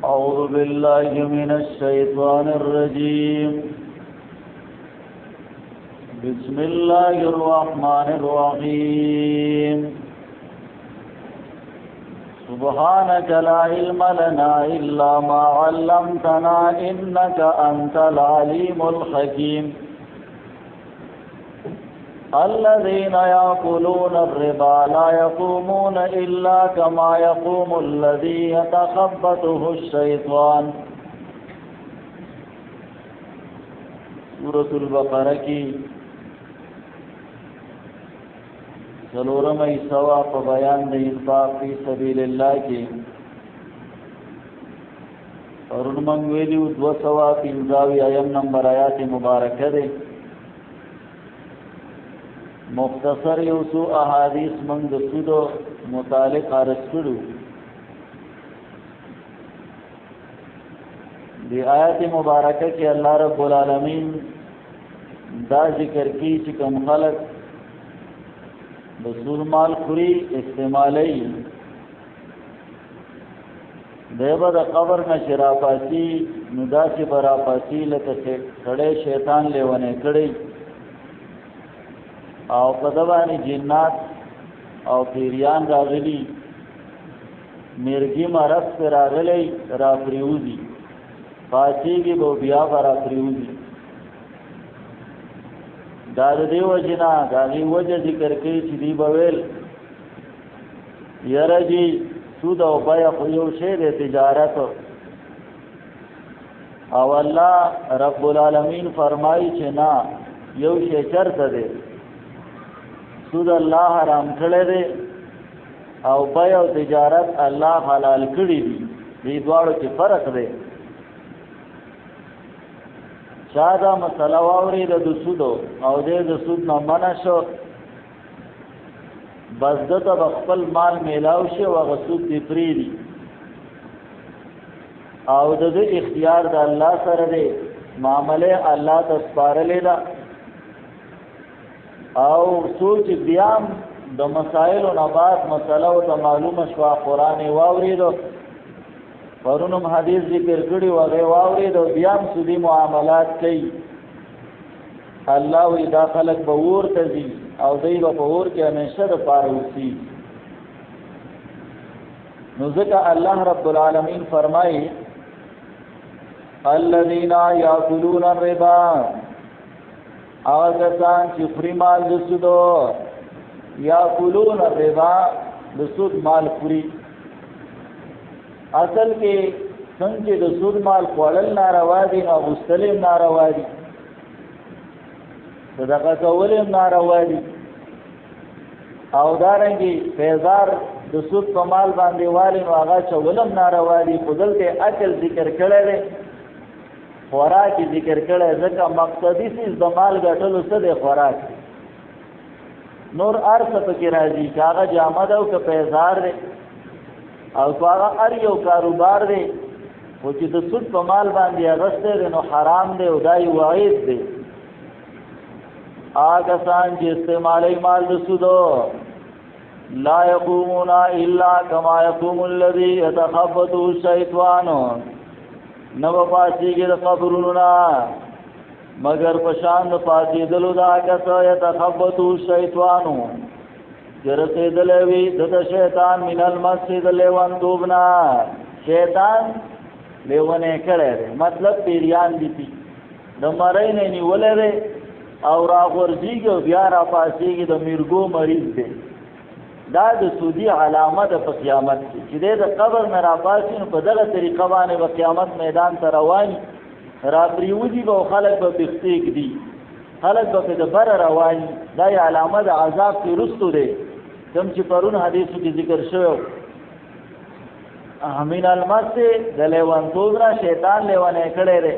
أعوذ بالله من الشيطان الرجيم بسم الله الرحمن الرحيم سبحانك لا علم لنا إلا ما علمتنا إنك أنت العليم الحكيم الذين يأكلون الربا لا يقومون إلا كما يقوم الذي يتخبطه الشيطان سورة البقرة کی سلورم ایسوا پا بیان دا انفاق فی سبیل اللہ کی اور ان منگویلیو دو سوا پینزاوی ایم نمبر آیات مبارکہ دے مختصر یوسو احادیث منگ دسودو متعلق عرض کرو دی آیات مبارکہ کی اللہ رب العالمین دا ذکر کی چکم خلق بسود مال خوری استعمالی دیبا دا قبر نا شراپاسی ندا سی براپاسی لکا کڑے شیطان لیوانے کڑی او قدبانی جنات او پیریان راغلی مرگی مرس پر راغلی را پریوزی پاسی کی بو بیا برا پریوزی داد دیو جنا داغی وجہ ذکر کی چی بویل یرجی سود او بیا خیو شیر تجارت او اللہ رب العالمین فرمائی چی نا یو شی چرت دے سود اللہ حرام کھڑے دے او بیا و تجارت اللہ حلال کھڑی دی دی دوارو کی فرق دے شاہدہ مسئلہ واوری دا سودو او دے دا سود نا منع شو بس دتا بخپل مال میلاو شو و غسود دی پریدی او دا اختیار دا اللہ سر دے معاملے اللہ تسپارلے دا او سوچ بیام دا مسائل و نبات مسئلہ و تا معلوم شوا قرآن واوری دو ورنم حدیث ذکر کری وغی واوری دو بیام سودی معاملات کئی اللہ وی دا خلق بور تزی او دی با بور کی ہمیشہ دا پاروسی نزکا اللہ رب العالمین فرمائی الذین یاکلون الربا آگتان چی فری مال دسودو یاکلون الربا دسود مال فری اصل کے سنچے دسود مال خوڑل ناروا دی نا غستلیم ناروا دی صدقہ کولیم ناروا دی او دارنگی فیضار دسود پا مال باندی والیم آغا چولم ناروا دی خودلتے اکل ذکر کڑے دے خوراکی ذکر کڑے زکا مقصدی سیز دمال گٹلو سدے خوراک نور عرص پکی راجی کہ آغا جامد او که پیزار دے او که آغا اریو کاروبار دے وہ چی دا سود پا مال باندی اغسطے دے نو حرام دے او دائی وعید دے آگا سان چی استعمالی مال دا سودو لا یقومونا الا کما یقوم الذی یتخبطو الشیطانو نو پاسی کی دا قبروننا مگر پشاند پاسی دلو دا کسا یتخبطو الشیطانو جرسی دلوی دتا شیطان من المسجد لیون دوبنا شیطان لیونے کڑے رے مطلب پیریان دیتی دا مرائی نینی ولے رے او را غرزی کی و بیارا پاسی کی دا مرگو مریض دے دا د سودی علامت په قیامت کې چې د قبر نه راپاسي نو په دغه طریقه باندې په قیامت میدان ته رواني را پریوځي به خلک به بختیک دي خلک به د بر رواني دا علامه د عذاب کې رستو دی کوم چې پرون حدیثو کې ذکر شوی امین المسجد د لیوان توبرا شیطان لیوانه کړي دی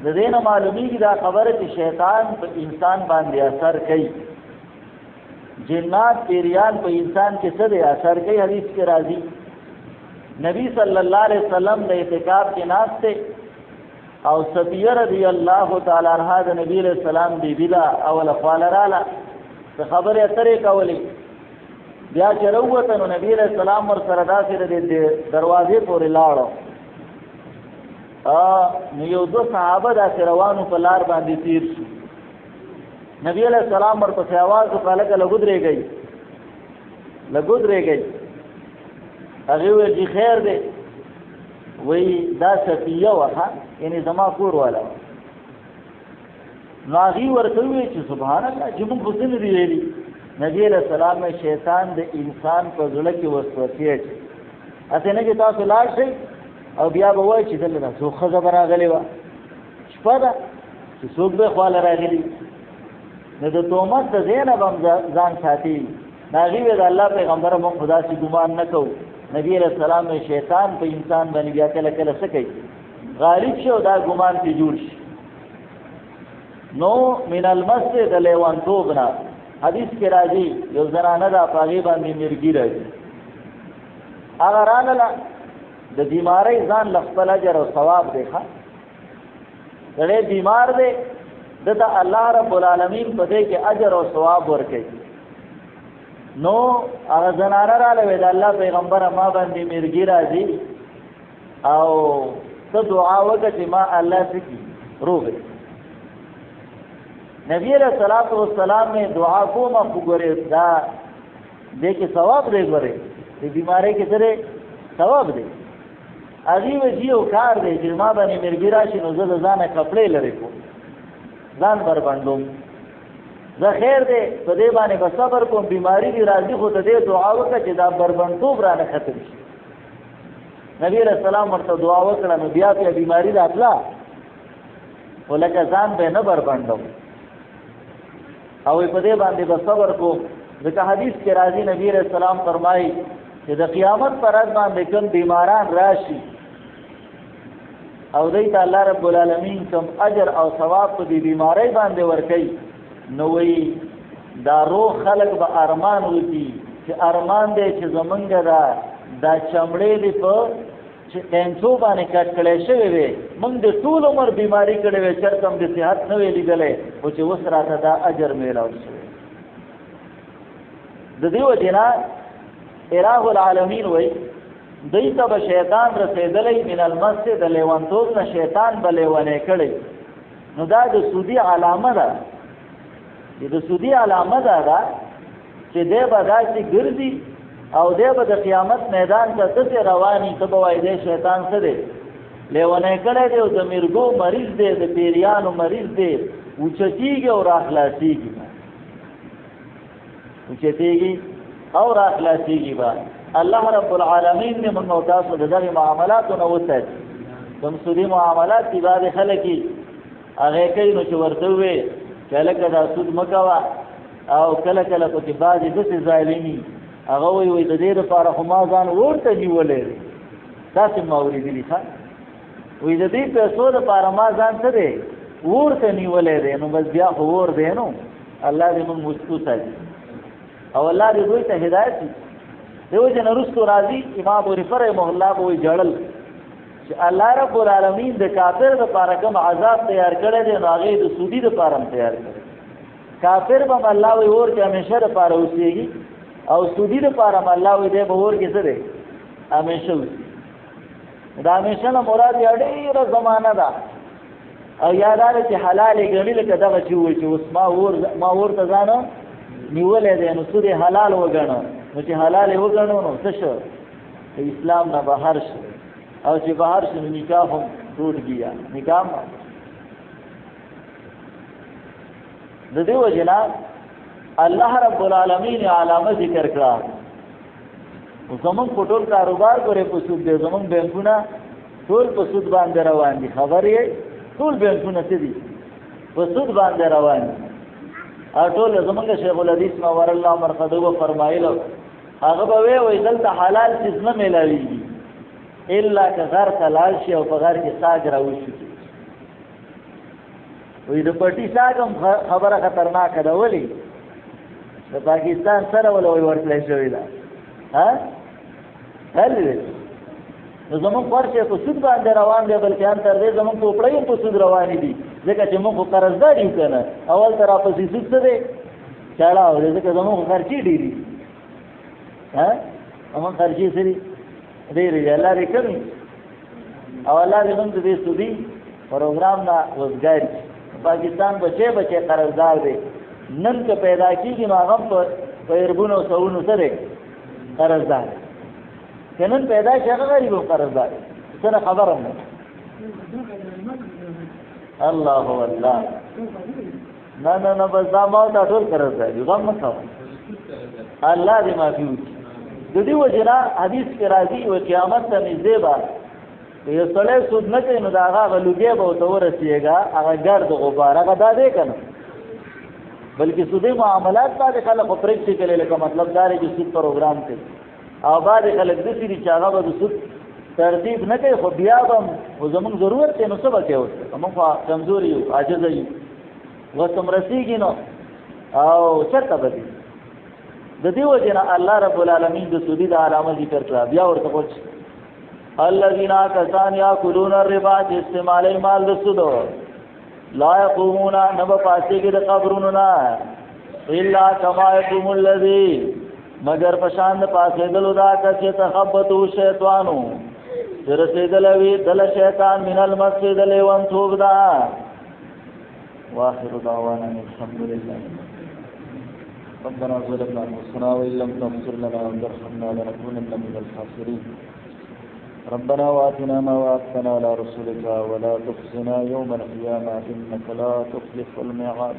د دې نه معلومیږي دا خبره چې شیطان په انسان باندې اثر کوي جنات پیریان پہ انسان کے صدے اثر کئی حدیث کے راضی نبی صلی اللہ علیہ وسلم نے اعتکاف کے ناس سے او صفیہ رضی اللہ تعالی عنہ دا نبی علیہ السلام بی بدا اول اخوال رالا تو خبر اثرے کولی بیا چروتنو نبی علیہ السلام ور سردا سے دروازے پورے لاڑو نو یو دو صحابه داسې روانو په لار باندې تیر شو. نبی علیہ السلام ورپسې آواز وکړه لکه لګودرېږئ هغې وویل چې خیر دی وایي دا صفیه وه یعنې زما کور والا وه. نو هغې ورته وویل چې سبحان الله چې موږ خو څه نه دي ویلي. نبی علیہ السلام شیطان د انسان په زړه کې وسوسې اچوي هسې نه چې تاسو لاړ شئ او بیا به وایي چې دلته دا څوک ښځه به راغلې وه شپه ده چې څوک به خواله راغلي. نو د تهمت د ځای نه به هم ځان ساتي. د هغې ویل د الله پیغمبره موږ خو داسې ګمان نه کوو. نبی علیہ السلام شیطان په انسان باندې بیا کله کله څه کوي غالب شي او دا ګمان پرې جوړ شي. نو من المسجد د لیوانتوب نه حدیث کې راځي یو زنانه ده په هغې باندې مرګي راځي. هغه راغله د بیمارۍ ځان له خپل اجر او ثواب دی. سړی بیمار دی دته الله رب العالمین په دې کې اجر او ثواب ورکوي. نو هغه زنانه راغله ویل د الله پیغمبره ما باندې مرګي راځي او ته دعا وکړه چې ما الله څه کړي روغ. نبی علیہ السلام نے دعا کو ما خبرے دا دے کے ثواب دے گورے دی بیماری کے سرے ثواب دے عظیم جیو کار دے چې ما باندې مرګي راشي نو زه ځانه کپڑے لري کو ځان بربندوم زه خیر دے په دې باندې به صبر کوم بیماری دی راځي خو ته دې دعا وکړه چې دا بربندوب را نه ختم شي. نبی علیہ السلام ورته دعا وکړه نو بیا په بیماری راتله ولکه ځان به نه بربندوم او په دې باندې به صبر کوم. ځکه حدیث کې راځي نبی علیہ السلام فرمایي چې د قیامت پر ورځ باندې کوم بیماران راشي او دوی ته الله رب العالمین کوم اجر او ثواب په دې بیماری باندې ورکوي نو وایي دا روغ خلک به ارمان وکړي چې ارمان دی چې زمونږ دا چمړې دې په ټینسو باندې کټ کړی شوی وي موږ د ټول عمر بیماری کړی وی چېرته هم د صحت نه وی لیدلی خو چې اوس راته دا اجر میلاو شوی. د دې وجې نه الہ العالمین وایي دوی ته به شیطان رسېدلی من المسجد د لیونتوب نه شیطان به لیونی کړی. نو دا د سودي علامه ده د سودي علامه ده چې دی به داسې ګرځي او دی به د قیامت میدان ته داسې رواني ته به وایي دی شیطان څه دی لیونی کړی دی او د مرګو مریض دی د پیریانو مریض دی اوچتېږي او راخلاصېږي اوچتېږي او راخلاصېږي به. الله رب العالمین دې موږ او تاسو د دغې معاملاتو نه وساتي. کوم سودي معاملات دي بعضې خلک یې هغې کوي نو چې ورته ووایې چې هلکه دا سود مه کوه او کله کله پکې بعضې داسې ظالمي هغه وایي د دې لپاره خو ما ځان ورته نیولی دی. تاسې ما اورېدلي ښه وایي د دې پیسو لپاره ما ځان څه دی ورته نیولی دی. نو بس بیا خو ور دی نو الله دې موږ مسکو ساتي او الله دې دوی ته هدایت کړي. دې وجې نه وروستو راځي امام ابوحنیفه رحمه الله به وایي جړل چې الله رب العالمین د کافر لپاره کوم عذاب تیار کړی دی نو هغې د سودي لپاره هم تیار کړی. کافر به هم الله وایي اور کې همیشه لپاره اوسېږي او سودي لپاره هم الله وایي دی به اور کې څه دی همیشه اوسي. دا همیشه نه مراد یا ډېره زمانه ده او یا دا ده چې حلال یې ګڼي لکه دغه چې وایي چې اوس ما اور ته ځان نیولی دی نو سود یې حلال وګڼه نو چې حلال یې وګڼو نو څه شو اسلام نه بهر شو او چې بهر شو نکاح هم ټوټ گیا نکاح د دې وجې نه الله رب العالمین علامه ذکر کړه. زمونږ په ټول کاروبار پورې په سود دی زمونږ بینکونه ټول په سود باندې روان دي. خبر یې ټول بینکونه څه دي په سود باندې روان دي او ټول زمونږ شیخ الحدیث نور الله مرقده به فرمایلو هغه به وایي دلته حلال څیز نه میلاویږي الا که غر ته لاړ شي او په غر کې ساګ راوشي. وایي د پټي ساګ هم خبره خطرناکه ده. ولې د پاکستان سره ولا ورتلی شوې ده هلې نو زمونږ ورشه په سود باندې روان دی بلکې هم تر دې زمونږ کوپړۍ هم په سود روانې دي ځکه چې موږ خو قرضدار یو که نه اول ته راپسې سود څه دی چاړه دی ځکه زمونږ خو خرچې ډېرې دي زمونږ خرچې څه دي ډېرې دي الله دې کمې او الله دې موږ دې سودي پروګرام نه وزګار پاکستان بچي قرضدار دی نن که پیدا کیږي نو هغه په اربونو سوونو سره قرضدار کنن پیدا شي هغه غریب قرضدار څه خبره نه الله والله نه بس دا ما ته ټول قرضدار غم نه کوه الله دې معافي وکړي د دې وجنا حدیث کې راځي او قیامت ته نږدې به یو سړی سود نه کوي نو دا هغه لوګي به ورته ورسېږي هغه ګرد غبار هغه دا دی که نه بلکې سودي معاملات باندې خلک پرېکټي کوي لکه مطلب دا دی چې سود پروګرام کوي او بعضې خلک داسې دي چې هغه به د سود ترتیب نه کوي خو بیا به زمونږ ضرورت دی نو څه به کوي ورته موږ خو کمزوري یو عاجزه یو وس هم رسېږي نو او چېرته به ځي د دې وجې نه الله رب العالمین د سودي د علامه ذکر کړه بیا ورته وچ الذين كسان ياكلون الربا استعمال مال رسدو لا يقومون نبا پاسيږي د قبرونو الا كما يقوم الذي مگر پشان د پاسېدل دا چې تخبطو شیطانو رسیدلوي دل شیطان من المسجد لون توبدا واخر دعوانا الحمد لله ربنا ظلمنا انفسنا وان لم تغفر لنا وترحمنا لنكونن من الخاسرين ربنا وآتنا ما وعدتنا على رسولك ولا تخزنا يوم القيامة إنك لا تخلف الميعاد